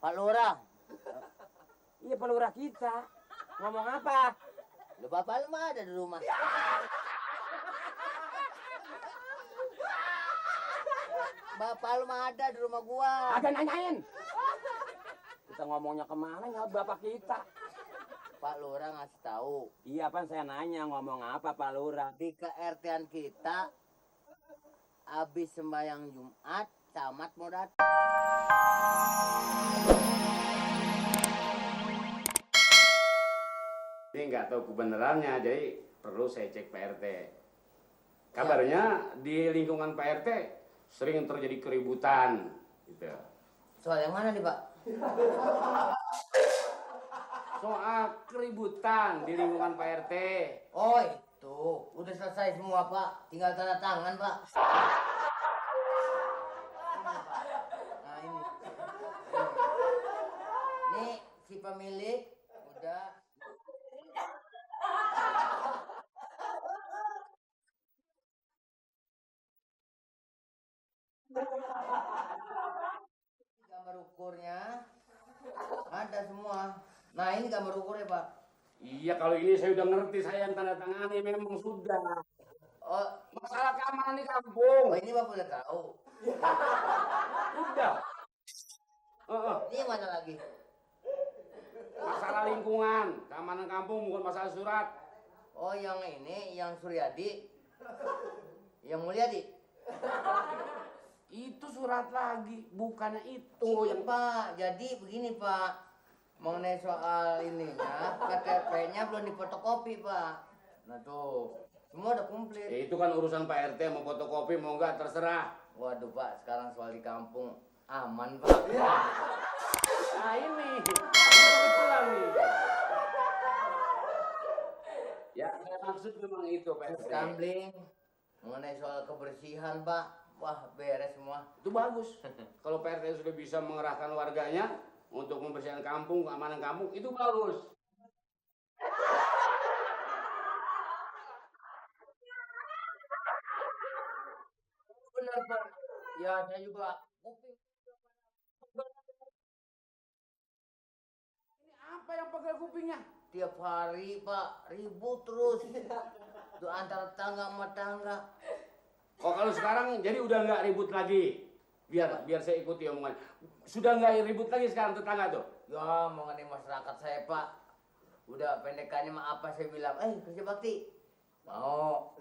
Pak Lurah. Iya Pak Lurah kita. Ngomong apa? Lu bapak lu mah ada di rumah. Bapak lu mah ada di rumah gua. Agak nanyain. Kita ngomongnya kemana ya bapak kita? Pak Lurah ngasih tahu. Iya pan saya nanya ngomong apa Pak Lurah? Di KRT-an kita habis sembahyang Jumat, camat mau datang. Ini nggak tahu kebenarannya, jadi perlu saya cek Pak RT. Kabarnya di lingkungan Pak RT sering terjadi keributan, gitu. Soal yang mana nih Pak? Soal keributan di lingkungan Pak RT. Oh itu, udah selesai semua Pak. Tinggal tanda tangan Pak. Nah ini. Nih si pemilik udah. Gambar ukurnya ada semua. Nah ini gambar ukurnya Pak. Iya, kalau ini saya udah ngerti, saya yang tanda tangani memang sudah. Oh, Masalah keamanan di kampung. ini Bapak udah tahu. Udah. Ini yang mana lagi? Masalah lingkungan, keamanan kampung bukan masalah surat. Oh yang ini, yang Suryadi. Yang Mulyadi. Itu surat lagi, bukannya itu Oh yang Pak, jadi begini Pak. Mengenai soal ininya, KTP-nya belum difotokopi Pak. Nah tuh, semua udah komplit. ya, itu kan urusan Pak RT, mau fotokopi mau enggak terserah. Waduh Pak, sekarang soal di kampung aman Pak. Nah ini kebetulan nih. Ya saya maksud memang itu Pak RT. Gambling, mengenai soal kebersihan Pak. Wah beres semua. Itu bagus. Kalau Pak RT sudah bisa mengerahkan warganya untuk membersihkan kampung, keamanan kampung, itu bagus. Benar Pak. Ya saya juga kuping. Ini apa yang pakai kupingnya? Tiap hari Pak ribut terus. Itu antara tangga sama tangga. Oh kalau sekarang jadi udah nggak ribut lagi. Biar saya ikuti omongan. Sudah nggak ribut lagi sekarang tetangga tuh. Ya mengenai masyarakat saya Pak. Udah pendekannya mah apa saya bilang, kerja bakti. Mau.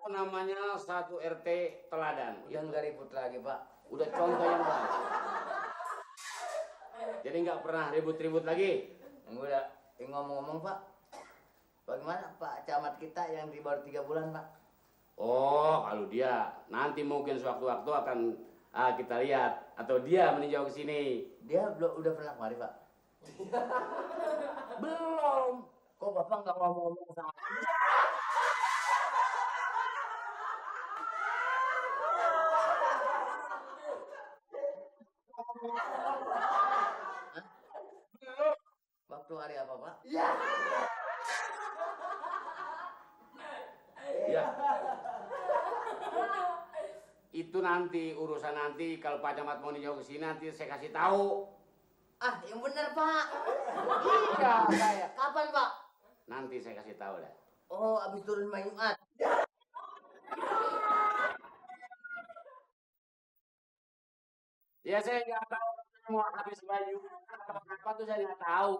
Namanya satu RT teladan. Udah nggak ribut lagi Pak. Udah contoh yang baik. Jadi nggak pernah ribut-ribut lagi. Udah ngomong-ngomong Pak. Bagaimana Pak camat kita yang baru 3 bulan Pak? Oh, kalau dia nanti mungkin sewaktu-waktu akan kita lihat atau dia meninjau ke sini. Dia udah pernah kemari Pak? Belum. Kok Bapak nggak ngomong-ngomong sama dia? Belum. Waktu hari apa Pak? Ya. Itu nanti urusan nanti kalau Pak Camat mau ninjau ke sini nanti saya kasih tahu. Ah, yang benar Pak. Iya, saya. Kapan Pak? Nanti saya kasih tahu dah. Oh, abis turun main Jumat. Ya saya nggak tahu mau habis baju apa tuh saya nggak tahu.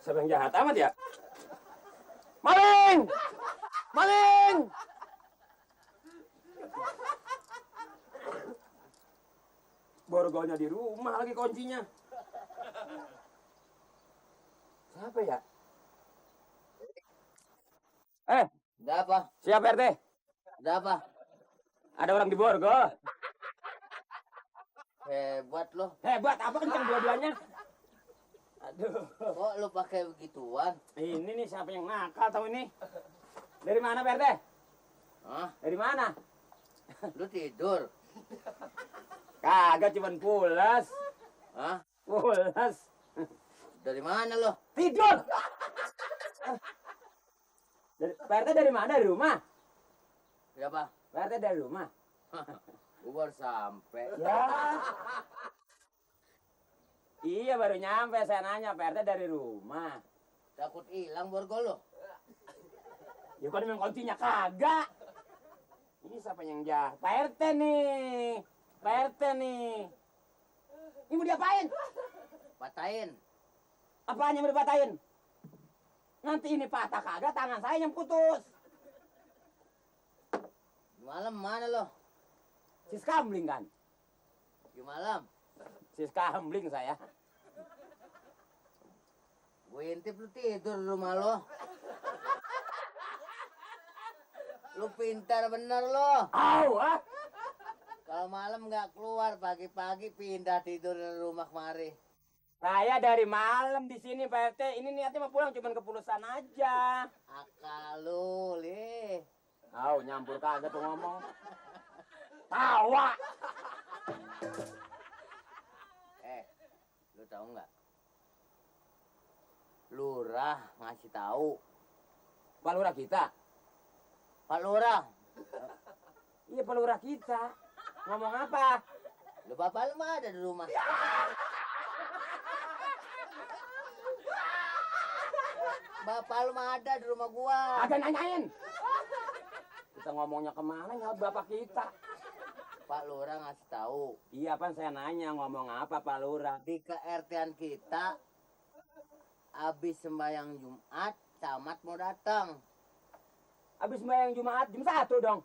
Siapa yang jahat amat ya? Maling! Maling! Borgolnya di rumah lagi kuncinya. Siapa ya? Ada apa? Siap RT. Ada apa? Ada orang di borgol. Hebat lo. Hebat apa kencang dua-duanya? Aduh. Kok lo pakai begituan? Ini nih siapa yang nakal tahu ini? Dari mana Pak RT? Hah? Dari mana? Lu tidur? Kagak cuman pulas. Hah? Pulas. Dari mana lo? Tidur. Pak RT dari mana? Dari rumah? Siapa? Pak RT dari rumah. Gua baru sampai. Ya. Iya baru nyampe, saya nanya Pak RT dari rumah. Takut hilang borgol lo. Ya kan memang kuncinya kagak. Ini siapa yang jahat? Pak RT nih. Pak RT nih. Ini mau diapain? Patahin. Apaan yang mau dipatahin? Nanti ini patah kagak, tangan saya yang putus. Malam mana lo? Sis kambling kan? Di malam. Sis kambling saya. Gue intip lu tidur di rumah lo. Lu pintar bener lo. Au, ah. Kalau malam nggak keluar, pagi-pagi pindah tidur di rumah kemari. Saya dari malam di sini Pak RT. Ini niatnya mau pulang cuman kepulusan aja. Akal lu, Li. Au, nyampur kagak tuh ngomong. Tawa. Lu tahu nggak? Lurah ngasih tahu. Pak Lurah kita. Pak Lurah, Iya Pak Lurah kita. Ngomong apa? lu bapak lu mah ada di rumah. Bapak lu mah ada di rumah gua. Agak nanyain. Kita ngomongnya kemana ya bapak kita? Pak Lurah ngasih tahu. Iya pan saya nanya ngomong apa Pak Lurah? Di KRT-an kita habis sembahyang Jumat, camat mau datang. Habis sembahyang Jumat jam 1 dong.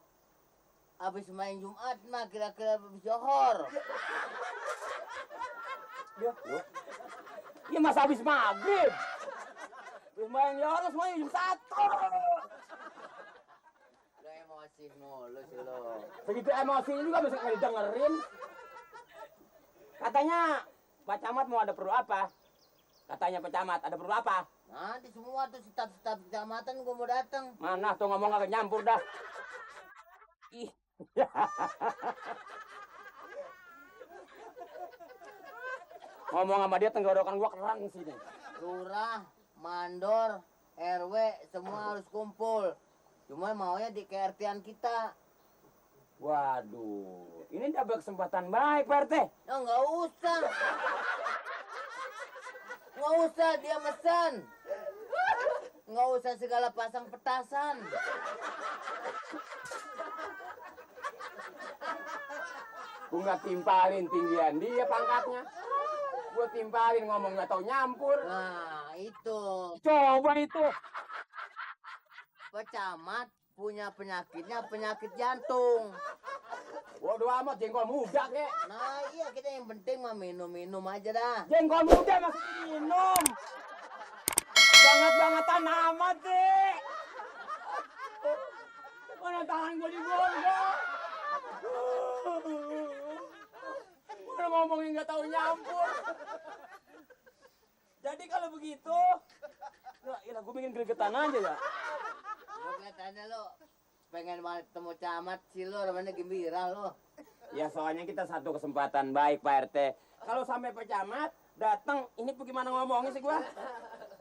Habis sembahyang Jumat mah kira-kira habis Johor. Iya masa habis maghrib. Habis sembahyang Johor semuanya jam 1. Lu emosi mulu sih lo. Segitu emosinya juga bisa nggak didengerin. Katanya Pak Camat mau ada perlu apa? Katanya Pak Camat ada perlu apa? Nanti semua tuh staf-staf kecamatan gua mau datang. Mana tuh ngomong agak nyampur dah. Ih. Ngomong sama dia tenggorokan gua kerang sini. Lurah, mandor, RW semua harus kumpul. Cuma maunya di KRT-an kita. Waduh, ini dapat kesempatan baik Pak RT. Oh, nggak usah. Nggak usah dia mesen. Nggak usah segala pasang petasan. Gua nggak timpalin tinggian dia pangkatnya. Gua timpalin ngomong nggak tahu nyampur. Nah, itu. Coba itu. Pak Camat punya penyakitnya penyakit jantung. Waduh amat jengkol muda kek. Nah, iya kita yang penting mah minum-minum aja dah. Jengkol muda masih minum. Banget-bangetan amat deh. Mana tangan gua digonggong. Udah ngomongin nggak tahu nyampur. Jadi kalau begitu, ya gue bikin gregetan aja ya. Lo kelihatannya lo pengen banget ketemu camat sih lo, namanya gembira lo. Ya soalnya kita satu kesempatan baik Pak RT. Kalau sampai Pak Camat datang, ini bagaimana ngomongnya sih gua?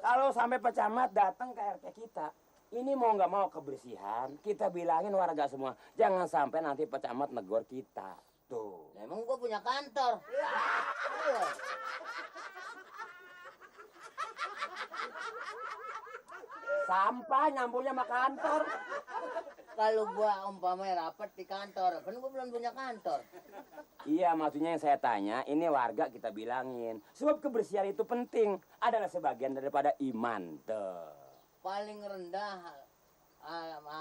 Kalau sampai Pak Camat datang ke RT kita, ini mau nggak mau kebersihan, kita bilangin warga semua, jangan sampai nanti Pak Camat negor kita. Tuh. Nah, emang gua punya kantor. Iya. Sampah nyampurnya sama kantor. Kalau gua umpamanya rapat di kantor, kan gua belum punya kantor. Iya, maksudnya yang saya tanya, ini warga kita bilangin. Sebab kebersihan itu penting, adalah sebagian daripada iman. Tuh. Paling rendah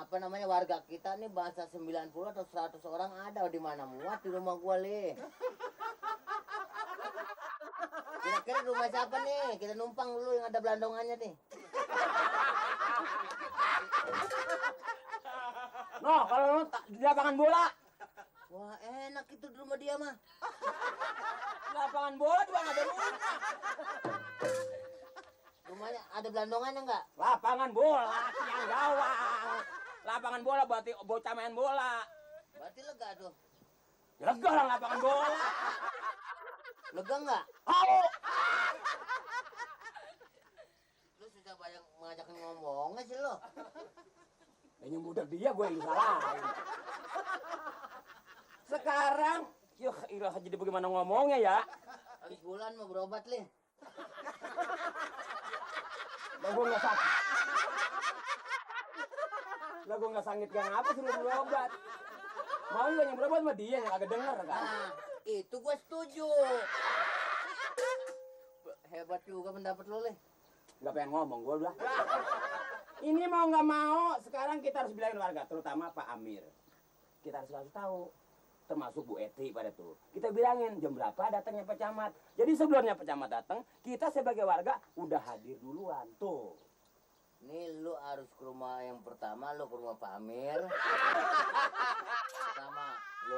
apa namanya warga kita nih bahasa 90 atau 100 orang ada di mana muat di rumah gua, Li. Kira-kira rumah siapa nih? Kita numpang dulu yang ada belandongannya nih. No, kalau lu di lapangan bola. Wah, enak itu di rumah dia mah. Lapangan bola juga nggak ada rumah. Rumahnya ada belandongannya enggak? Lapangan bola, tiang gawang. Lapangan bola berarti bocah main bola. Berarti lega tuh. Lega lah lapangan bola. Lega enggak? Oh, Lu susah banyak ngajakin ngomongnya sih lo. ini budak dia gue yang disalahin. Sekarang, yuh, ilah jadi bagaimana ngomongnya ya? Habis bulan mau berobat lih. Lah gue nggak sakit. Lah gue nggak sangit gak ngapa sih lu berobat. Mau juga yang berobat sama dia yang agak denger kan? Nah, itu gue setuju. Hebat juga pendapat lo lih. Nggak pengen ngomong gue udah. Ini mau nggak mau, sekarang kita harus bilangin warga, terutama Pak Amir. Kita harus kasih tahu, termasuk Bu Eti pada tuh. Kita bilangin jam berapa datangnya Pak Camat. Jadi sebelumnya Pak Camat datang, kita sebagai warga udah hadir duluan tuh. Nih lu harus ke rumah yang pertama, lu ke rumah Pak Amir. Sama lu.